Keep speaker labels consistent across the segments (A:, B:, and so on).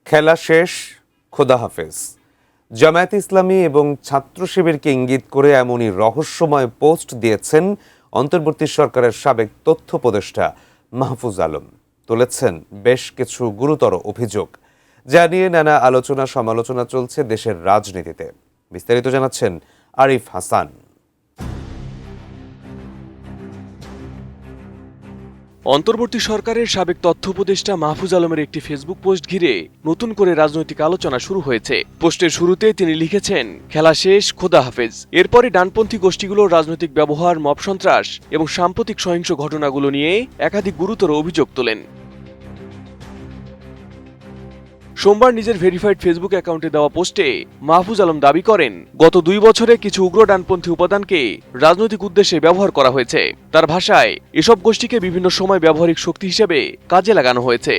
A: খেলা শেষ, খোদা হাফেজ। জামায়াত ইসলামী এবং ছাত্র শিবিরকে ইঙ্গিত করে এমনই রহস্যময় পোস্ট দিয়েছেন অন্তর্বর্তী সরকারের সাবেক তথ্য উপদেষ্টা মাহফুজ আলম। তুলেছেন বেশ কিছু গুরুতর অভিযোগ, যা নিয়ে নানা আলোচনা সমালোচনা চলছে দেশের রাজনীতিতে। বিস্তারিত জানাচ্ছেন আরিফ হাসান।
B: অন্তর্বর্তী সরকারের সাবেক তথ্য উপদেষ্টা মাহফুজ আলমের একটি ফেসবুক পোস্ট ঘিরে নতুন করে রাজনৈতিক আলোচনা শুরু হয়েছে। পোস্টের শুরুতে তিনি লিখেছেন, খেলা শেষ, খোদা হাফেজ। এরপরে ডানপন্থী গোষ্ঠীগুলোর রাজনৈতিক ব্যবহার, মব সন্ত্রাস এবং সাম্প্রতিক সহিংস ঘটনাগুলো নিয়ে একাধিক গুরুতর অভিযোগ তোলেন। সোমবার নিজের ভেরিফাইড ফেসবুক অ্যাকাউন্টে দেওয়া পোস্টে মাহফুজ আলম দাবি করেন, গত 2 বছরে কিছু উগ্র ডানপন্থী উপাদানকে রাজনৈতিক উদ্দেশ্যে ব্যবহার করা হয়েছে। তার ভাষায়, এসব গোষ্ঠীকে বিভিন্ন সময় ব্যবহারিক শক্তি হিসেবে কাজে লাগানো হয়েছে।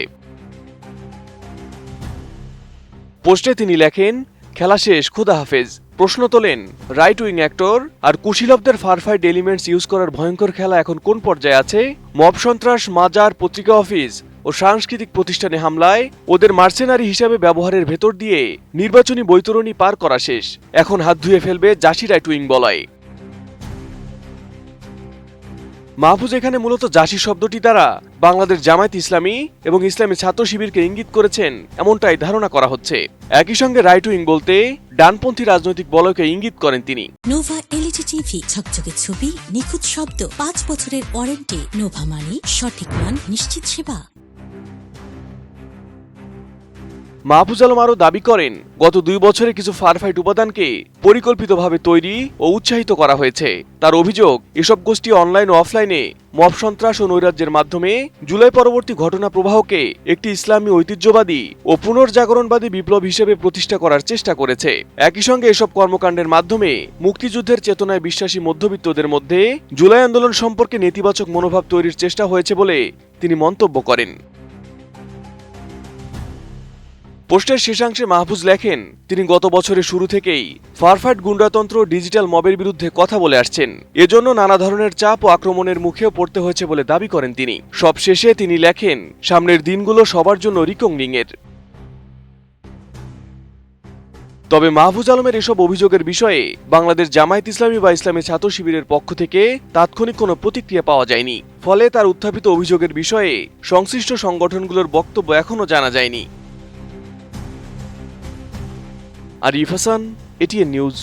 B: পোস্টে তিনি লেখেন, খেলা শেষ, খোদা হাফেজ। প্রশ্ন তোলেন, রাইট উইং অ্যাক্টর আর কুশীলবদের ফারফাইড এলিমেন্টস ইউজ করার ভয়ঙ্কর খেলা এখন কোন পর্যায়ে আছে? মব সন্ত্রাস, মাজার, পত্রিকা অফিস ও সাংস্কৃতিক প্রতিষ্ঠানে হামলায় ওদের মার্সেনারি হিসাবে ব্যবহারের ভেতর দিয়ে নির্বাচনী বৈতরণী পার করা শেষ। এখন হাত ধুয়ে ফেলবে জাসি রাইট উইং বলয়। মাহফুজ এখানে মূলত জাসি শব্দটি দ্বারা বাংলাদেশ জামায়াত ইসলামী এবং ইসলামী ছাত্র শিবিরকে ইঙ্গিত করেছেন, এমনটাই ধারণা করা হচ্ছে। একই সঙ্গে রাইট উইং বলতে ডানপন্থী রাজনৈতিক বলয়কে ইঙ্গিত করেন তিনি।
C: নোভা এলইডি টিভি, ঝকঝকে ছবি, নিখুঁত শব্দ, 5 বছরের ওয়ারেন্টি। নোভা মানে সঠিক মান, নিশ্চিত সেবা।
B: মাহফুজ আলম আরও দাবি করেন, গত 2 বছরে কিছু ফারফাইট উপাদানকে পরিকল্পিতভাবে তৈরি ও উৎসাহিত করা হয়েছে। তার অভিযোগ, এসব গোষ্ঠী অনলাইন ও অফলাইনে মব সন্ত্রাস ও নৈরাজ্যের মাধ্যমে জুলাই পরবর্তী ঘটনা প্রবাহকে একটি ইসলামী ঐতিহ্যবাদী ও পুনর্জাগরণবাদী বিপ্লব হিসেবে প্রতিষ্ঠা করার চেষ্টা করেছে। একই সঙ্গে এসব কর্মকাণ্ডের মাধ্যমে মুক্তিযুদ্ধের চেতনায় বিশ্বাসী মধ্যবিত্তদের মধ্যে জুলাই আন্দোলন সম্পর্কে নেতিবাচক মনোভাব তৈরির চেষ্টা হয়েছে বলে তিনি মন্তব্য করেন। পোস্টের শেষাংশে মাহফুজ লেখেন, তিনি গত বছরের শুরু থেকেই ফারফাইট গুন্ডাতন্ত্র, ডিজিটাল মবের বিরুদ্ধে কথা বলে আসছেন। এজন্য নানা ধরনের চাপ ও আক্রমণের মুখেও পড়তে হয়েছে বলে দাবি করেন তিনি। সব শেষে তিনি লেখেন, সামনের দিনগুলো সবার জন্য রিকংনিং এর। তবে মাহফুজ আলমের এসব অভিযোগের বিষয়ে বাংলাদেশ জামায়াত ইসলামী বা ইসলামী ছাত্র শিবিরের পক্ষ থেকে তাৎক্ষণিক কোনো প্রতিক্রিয়া পাওয়া যায়নি। ফলে তার উত্থাপিত অভিযোগের বিষয়ে সংশ্লিষ্ট সংগঠনগুলোর বক্তব্য এখনও জানা যায়নি। Arif Hasan, ATN news.